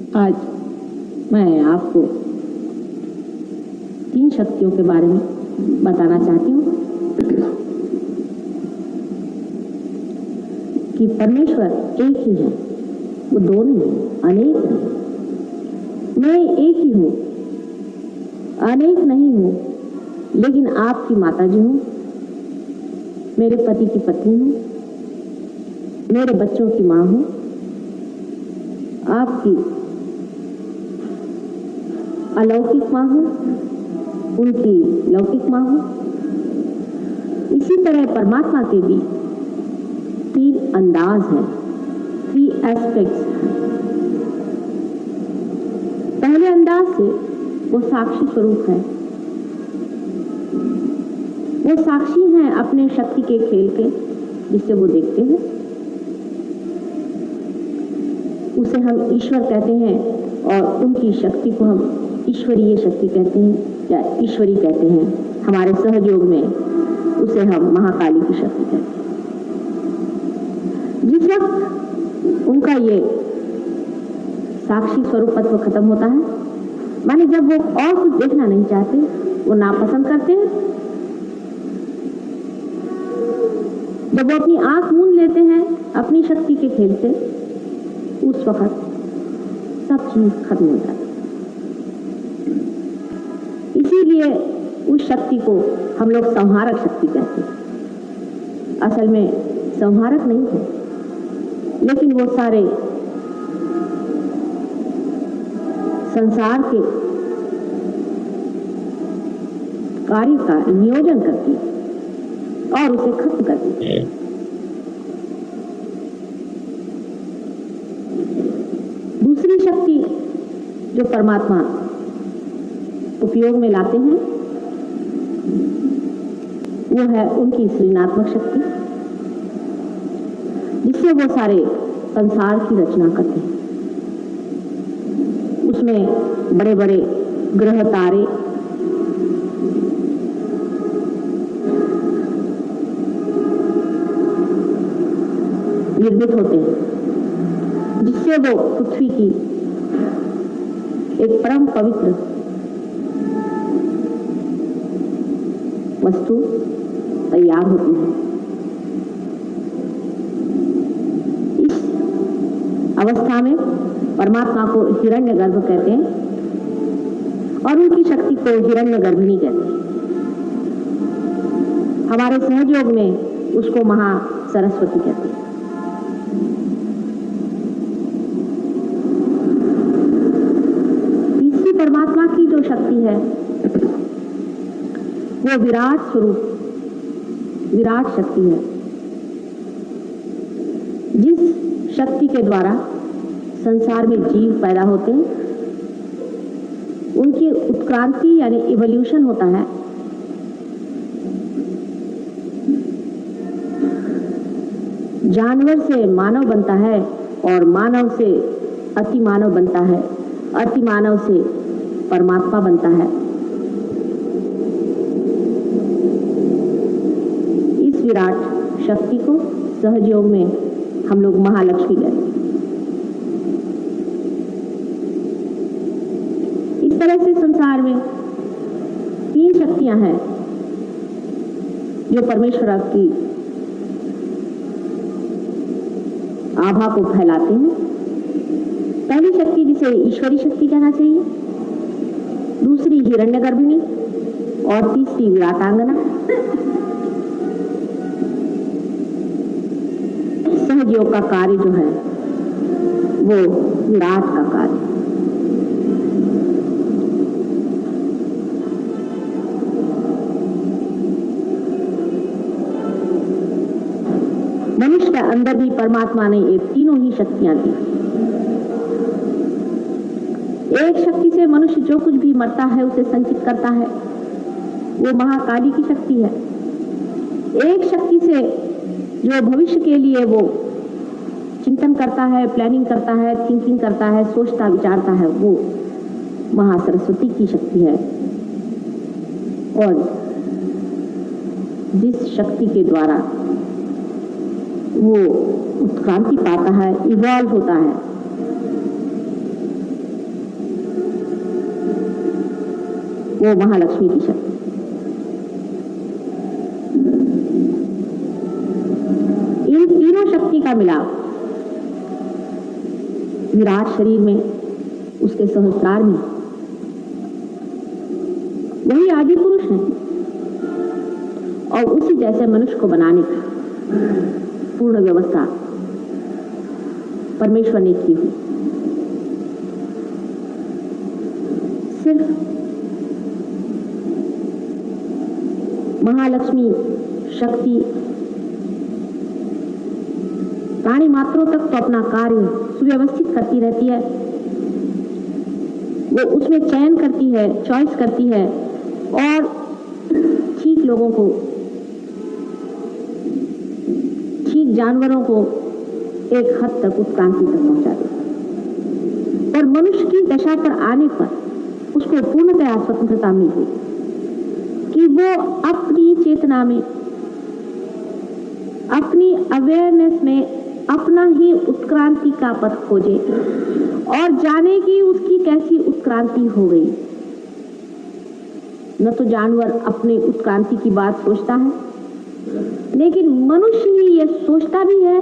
आज मैं आपको 3 शक्तियों के बारे में बताना चाहती हूँ कि परमेश्वर एक ही है, वो दो नहीं, अनेक नहीं। मैं एक ही हूँ, अनेक नहीं हूँ, लेकिन आपकी माता जी हूँ, मेरे पति की पत्नी हूँ, मेरे बच्चों की माँ हूँ, आपकी अलौकिक माँ हूँ, उनकी लौकिक माँ हूँ। इसी तरह परमात्मा के भी 3 अंदाज हैं, 3 एस्पेक्ट्स हैं। पहले अंदाज से वो साक्षी स्वरूप है, वो साक्षी हैं अपने शक्ति के खेल के, जिससे वो देखते हैं। उसे हम ईश्वर कहते हैं और उनकी शक्ति को हम ईश्वरीय शक्ति कहते हैं या ईश्वरी कहते हैं। हमारे सहयोग में उसे हम महाकाली की शक्ति कहते हैं। जिस वक्त उनका ये साक्षी स्वरूपत्व खत्म होता है, माने जब वो और कुछ देखना नहीं चाहते, वो नापसंद करते हैं, जब वो अपनी आंख मूंद लेते हैं अपनी शक्ति के खेल से, उस वक्त सब चीज खत्म हो जाती है। इसीलिए उस शक्ति को हम लोग संहारक शक्ति कहते हैं। असल में संहारक नहीं है, लेकिन वो सारे संसार के कार्य का नियोजन करती है और उसे खत्म करती है। दूसरी शक्ति जो परमात्मा उपयोग में लाते हैं, वो है उनकी सृजनात्मक शक्ति, जिससे वो सारे संसार की रचना करते हैं। उसमें बड़े बड़े ग्रह तारे, निर्मित होते हैं, जिससे वो पृथ्वी की एक परम पवित्र वस्तु तैयार होती है। इस अवस्था में परमात्मा को हिरण्यगर्भ कहते हैं और उनकी शक्ति को हिरण्यगर्भिणी कहते हैं। हमारे सहयोग में उसको महा सरस्वती कहते हैं। तीसरी परमात्मा की जो शक्ति है, वो विराट स्वरूप, विराट शक्ति है, जिस शक्ति के द्वारा संसार में जीव पैदा होते हैं, उनकी उत्क्रांति यानी इवोल्यूशन होता है। जानवर से मानव बनता है और मानव से अति मानव बनता है, अति मानव से परमात्मा बनता है। इस विराट शक्ति को सहयोग में हम लोग महालक्ष्मी कहते हैं। इस तरह से संसार में 3 शक्तियां हैं जो परमेश्वर की आभा को फैलाते हैं। पहली शक्ति जिसे ईश्वरी शक्ति कहना चाहिए, दूसरी हिरण्यगर्भिणी और तीसरी विराटांगना। सहयोग का कार्य जो है वो विराट का कार्य। मनुष्य के अंदर भी परमात्मा ने ये तीनों ही शक्तियां दी। एक शक्ति से मनुष्य जो कुछ भी मरता है उसे संचित करता है, वो महाकाली की शक्ति है। एक शक्ति से जो भविष्य के लिए वो चिंतन करता है, प्लानिंग करता है, थिंकिंग करता है, सोचता विचारता है, वो महासरस्वती की शक्ति है। और जिस शक्ति के द्वारा वो उत्क्रांति पाता है, इवॉल्व होता है, वो महालक्ष्मी की शक्ति। इन तीनों शक्ति का मिलाप विराट शरीर में, उसके सहस्त्रार में, वही आदि पुरुष है और उसी जैसे मनुष्य को बनाने की पूर्ण व्यवस्था परमेश्वर ने की हुई। सिर्फ महालक्ष्मी शक्ति प्राणी मात्रों तक तो अपना कार्य सुव्यवस्थित करती रहती है, वो उसमें चयन करती है, चॉइस करती है और ठीक लोगों को, ठीक जानवरों को एक हद तक उत्क्रांति तक पहुंचाती है। पर मनुष्य की दशा पर आने पर उसको पूर्णतया स्वतंत्रता मिल गई कि वो अपनी चेतना में, अपनी अवेयरनेस में अपना ही उत्क्रांति का पथ खोजे और जाने कि उसकी कैसी उत्क्रांति हो गई। न तो जानवर अपनी उत्क्रांति की बात सोचता है, लेकिन मनुष्य ही यह सोचता भी है